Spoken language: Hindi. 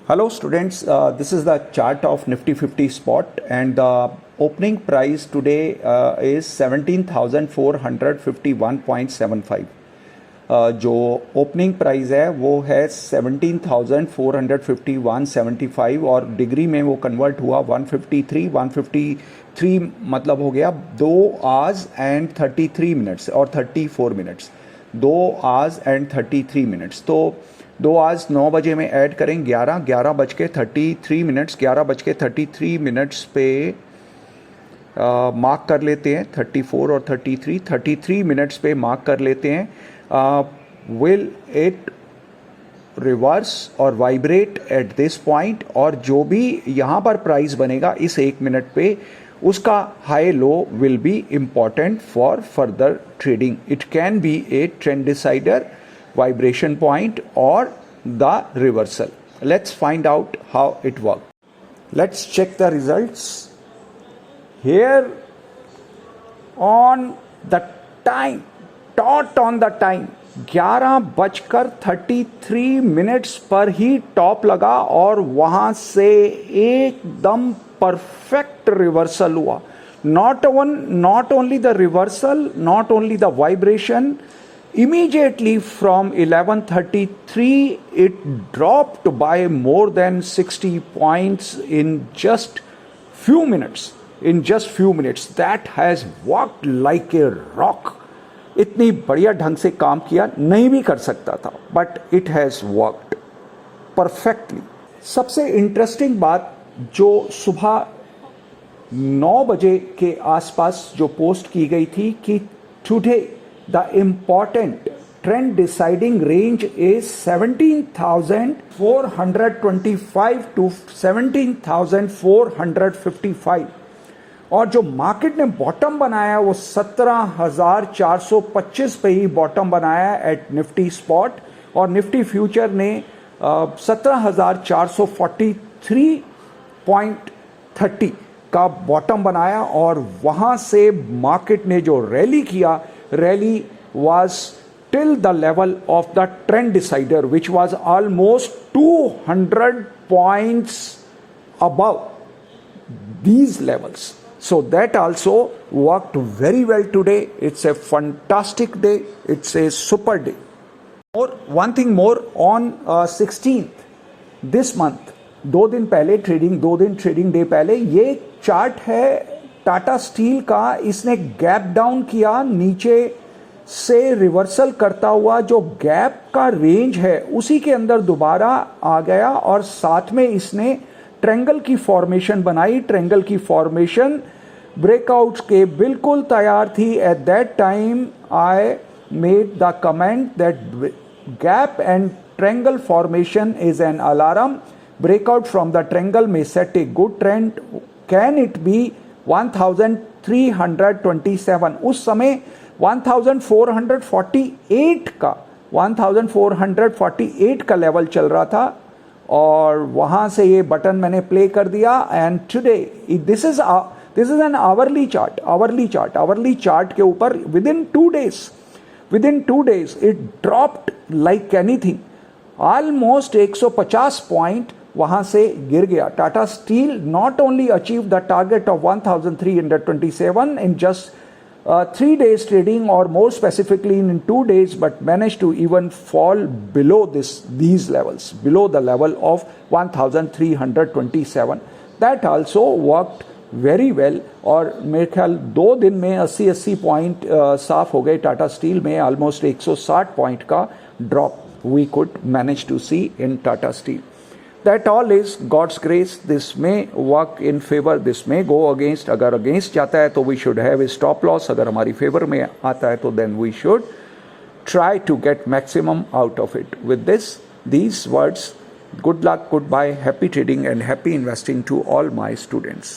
Hello students, this is the chart of Nifty 50 spot and the opening price today is 17,451.75. जो ओपनिंग प्राइस है वो है 17,451.75 और डिग्री में वो कन्वर्ट हुआ 153 मतलब हो गया 2 hours and 33 minutes और 34 minutes, 2 hours and 33 minutes। तो 2 hours 9 बजे में ऐड करें 11 बज के 33 मिनट्स, 11 बज के 33 मिनट्स पे मार्क कर लेते हैं 34 और 33 मिनट्स पे मार्क कर लेते हैं। विल इट रिवर्स और वाइब्रेट एट दिस पॉइंट, और जो भी यहाँ पर प्राइस बनेगा इस 1 मिनट पे उसका high low will be important for further trading. It can be A trend decider, vibration point or the reversal. Let's find out how it works. Let's check the results. Here on the time, dot on the time, 11:33 पर ही टॉप लगा और वहां से एकदम परफेक्ट रिवर्सल हुआ। Not only the reversal, not only the vibration, immediately from 11:33 it dropped by more than 60 points in just few minutes. That has worked like a rock. इतनी बढ़िया ढंग से काम किया, नहीं भी कर सकता था, but it has worked perfectly. सबसे इंटरेस्टिंग बात जो सुबह 9 बजे के आसपास जो पोस्ट की गई थी कि today the important trend deciding range is 17,425 to 17,455 और जो मार्केट ने बॉटम बनाया वो 17,425 पे ही बॉटम बनाया एट निफ्टी स्पॉट, और निफ्टी फ्यूचर ने 17,443.30 का बॉटम बनाया और वहां से मार्केट ने जो रैली किया, rally was till the level of the trend decider, which was almost 200 points above these levels. So that also worked very well today. It's a fantastic day. It's a super day. Or one thing more, on 16th this month, 2 दिन पहले ट्रेडिंग डे पहले, ये चार्ट है टाटा स्टील का। इसने गैप डाउन किया, नीचे से रिवर्सल करता हुआ जो गैप का रेंज है उसी के अंदर दोबारा आ गया और साथ में इसने ट्रायंगल की फॉर्मेशन बनाई। ट्रायंगल की फॉर्मेशन ब्रेकआउट्स के बिल्कुल तैयार थी। At that time I made the comment that gap and triangle formation is an alarm. Breakout from the triangle may set a good trend. Can it be 1327? उस समय 1448 का लेवल चल रहा था और वहां से ये बटन मैंने प्ले कर दिया। And today this is an hourly chart के ऊपर with in 2 days it dropped like anything. Almost 150 point वहां से गिर गया। Tata still not only achieve the target of 1327 in just 3 days trading, or more specifically in 2 days, but managed to even fall below these levels, below the level of 1327. That also worked very well, और मेरे ख्याल 2 दिन में 80 पॉइंट साफ हो गए। टाटा स्टील में ऑलमोस्ट 160 पॉइंट का drop we could manage to see in Tata Steel. That all is God's grace. This may work in favor, this may go against. अगर against जाता है तो we should have a stop loss. अगर हमारी favor में आता है तो then we should try to get maximum out of it. With these words, good luck, goodbye, happy trading and happy investing to all my students.